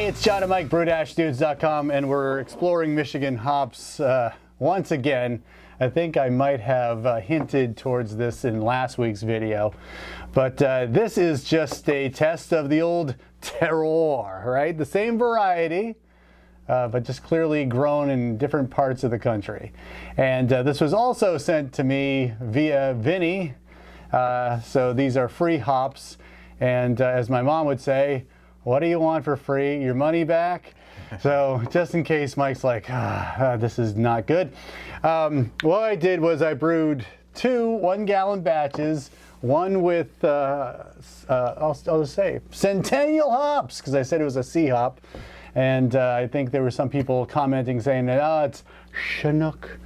Hey, it's John and Mike, brew-dudes.com, and we're exploring Michigan hops once again. I think I might have hinted towards this in last week's video, but this is just a test of the old terroir, right? The same variety, but just clearly grown in different parts of the country. And this was also sent to me via Vinny, so these are free hops, and as my mom would say, what do you want for free? Your money back? So just in case Mike's like, this is not good. What I did was I brewed two 1-gallon batches, one with, I'll just say, Centennial hops, because I said it was a C hop. And I think there were some people commenting saying that, oh, it's Chinook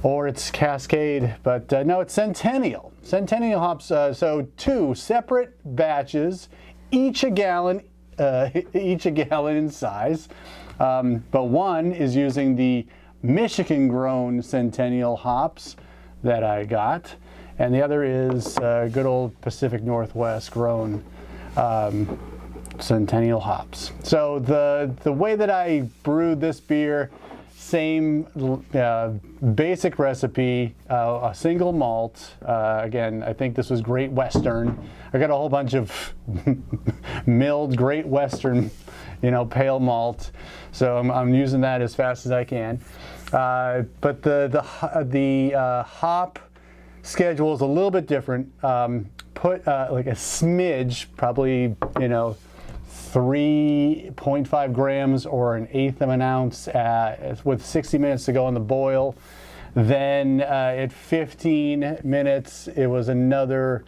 or it's Cascade, but no, it's Centennial. Centennial hops, so two separate batches, each a gallon in size, but one is using the Michigan-grown Centennial hops that I got, and the other is good old Pacific Northwest grown Centennial hops. So the way that I brewed this beer, same basic recipe, a single malt. Again, I think this was Great Western. I got a whole bunch of milled Great Western, pale malt. So I'm using that as fast as I can. But the hop schedule is a little bit different. Put like a smidge, probably 3.5 grams or an eighth of an ounce with 60 minutes to go on the boil. Then at 15 minutes, it was another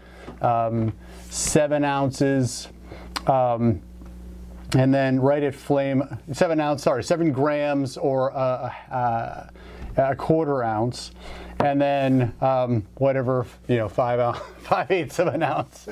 7 ounces. And then right at flame, 7 grams or a quarter ounce. And then whatever, 5/8 of an ounce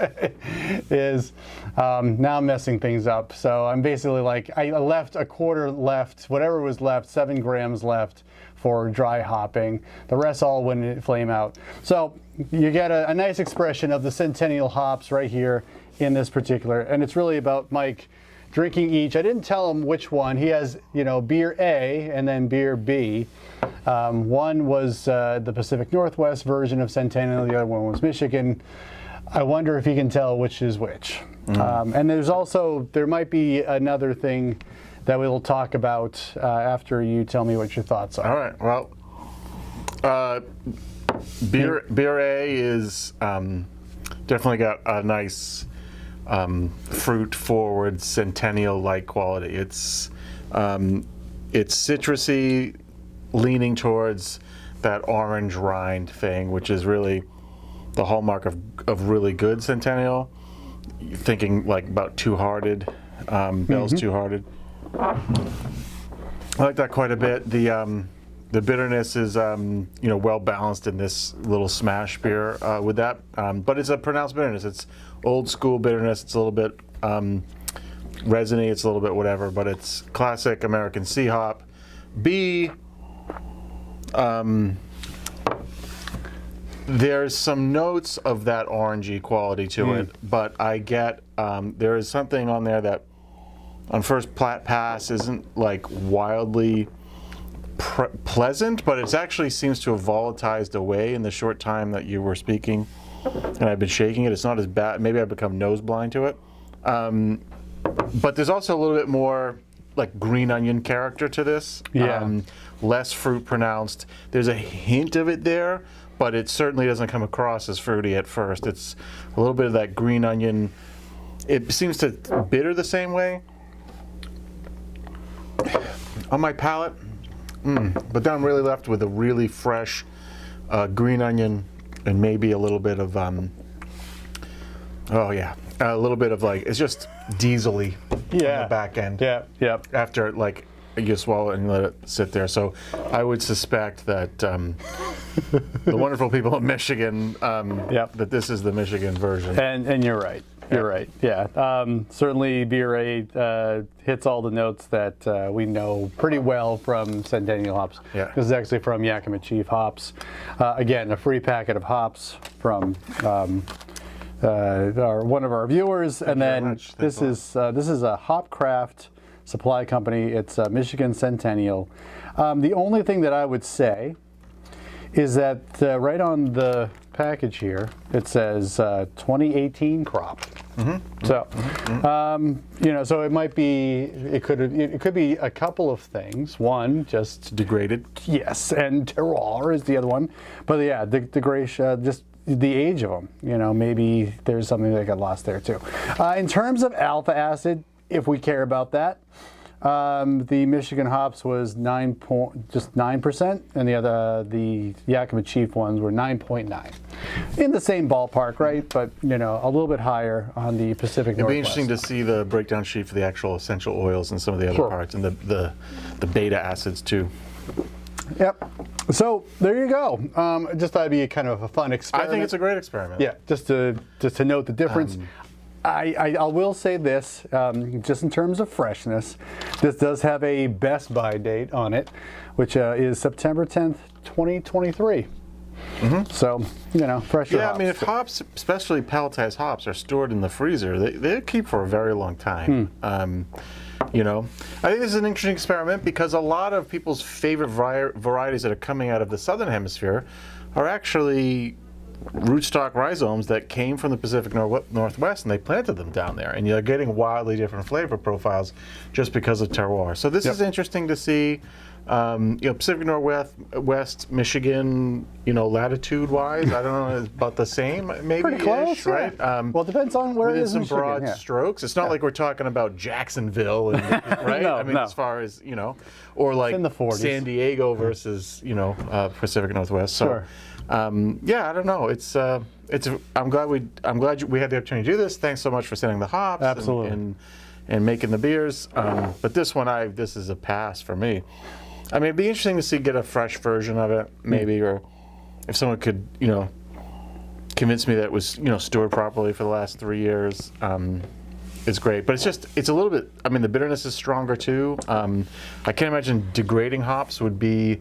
is, now I'm messing things up. So I'm basically like, I left a quarter left, whatever was left, 7 grams left for dry hopping. The rest all went in flame out. So you get a nice expression of the Centennial hops right here in this particular, and it's really about Mike drinking each. I didn't tell him which one. He has, beer A and then beer B. One was the Pacific Northwest version of Centennial, the other one was Michigan. I wonder if he can tell which is which. And there might be another thing that we'll talk about after you tell me what your thoughts are. All right, well, beer A is definitely got a nice fruit-forward Centennial-like quality. It's citrusy, leaning towards that orange rind thing, which is really the hallmark of really good Centennial. You're thinking like about Two-Hearted, Bell's Two-Hearted. I like that quite a bit. The bitterness is well balanced in this little SMaSH beer with that, but it's a pronounced bitterness. It's old school bitterness. It's a little bit resiny. It's a little bit whatever, but it's classic American C hop. B, there's some notes of that orangey quality to it, but I get there is something on there that on first pass isn't like wildly pleasant, but it actually seems to have volatilized away in the short time that you were speaking, and I've been shaking it. It's not as bad. Maybe I've become nose blind to it. But there's also a little bit more like green onion character to this. Less fruit pronounced. There's a hint of it there, but it certainly doesn't come across as fruity at first. It's a little bit of that green onion. It seems to bitter the same way on my palate. But then I'm really left with a really fresh green onion and maybe a little bit of, a little bit of like, it's just diesel-y on the back end. After like you swallow it and let it sit there. So I would suspect that the wonderful people of Michigan, that this is the Michigan version. And you're right. You're right. Yeah. Certainly beer A hits all the notes that we know pretty well from Centennial hops. Yeah. This is actually from Yakima Chief hops. Again, a free packet of hops from one of our viewers. And then this is a Hopcraft supply company. It's Michigan Centennial. The only thing that I would say is that right on the package here, it says 2018 crop. So, so it might be, it could be a couple of things. One, just Degraded. yes, and terroir is the other one. But yeah, degradation, just the age of them. Maybe there's something that got lost there too. In terms of alpha acid, if we care about that, the Michigan hops was 9%, and the Yakima Chief ones were 9.9. In the same ballpark, right? But a little bit higher on the Pacific Northwest. It'd be interesting to see the breakdown sheet for the actual essential oils and some of the other parts, and the beta acids too. Yep. So there you go. Just thought it'd be kind of a fun experiment. I think it's a great experiment. Yeah, just to note the difference. I will say this, just in terms of freshness, this does have a best by date on it, which is September 10th, 2023. So, fresher Yeah, hops. I mean, if hops, especially pelletized hops, are stored in the freezer, they keep for a very long time. I think this is an interesting experiment because a lot of people's favorite varieties that are coming out of the southern hemisphere are actually rootstock rhizomes that came from the Pacific Northwest, and they planted them down there, and you're getting wildly different flavor profiles just because of terroir. So this is interesting to see. Pacific Northwest, Michigan, latitude-wise, I don't know, is about the same, maybe. Pretty close, right? Well, it depends on where it is in Within some broad strokes. It's not like we're talking about Jacksonville, right? No, I mean, as far as or like in the 40s. San Diego versus Pacific Northwest. So, Sure. I don't know. I'm glad we had the opportunity to do this. Thanks so much for sending the hops. Absolutely. And making the beers. But this one, this is a pass for me. I mean, it'd be interesting to get a fresh version of it, maybe, or if someone could, convince me that it was, stored properly for the last 3 years. It's great, but it's a little bit. I mean, the bitterness is stronger too. I can't imagine degrading hops would be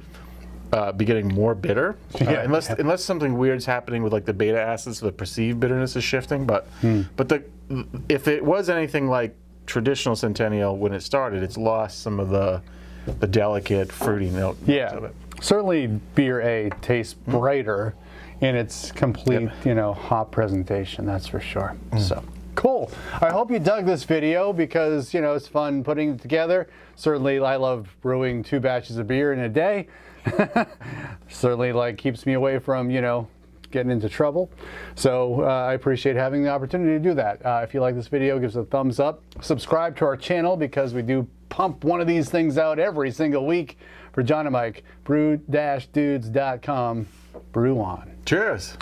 getting more bitter, unless something weird's happening with like the beta acids, so the perceived bitterness is shifting. But if it was anything like traditional Centennial when it started, it's lost some of the delicate fruity note of it. Certainly Beer A tastes brighter in its complete, hop presentation, that's for sure. So cool. I hope you dug this video because, it's fun putting it together. Certainly I love brewing 2 batches of beer in a day. Certainly keeps me away from, getting into trouble. So I appreciate having the opportunity to do that. If you like this video, give us a thumbs up. Subscribe to our channel because we do pump one of these things out every single week. For John and Mike, brew-dudes.com. Brew on. Cheers.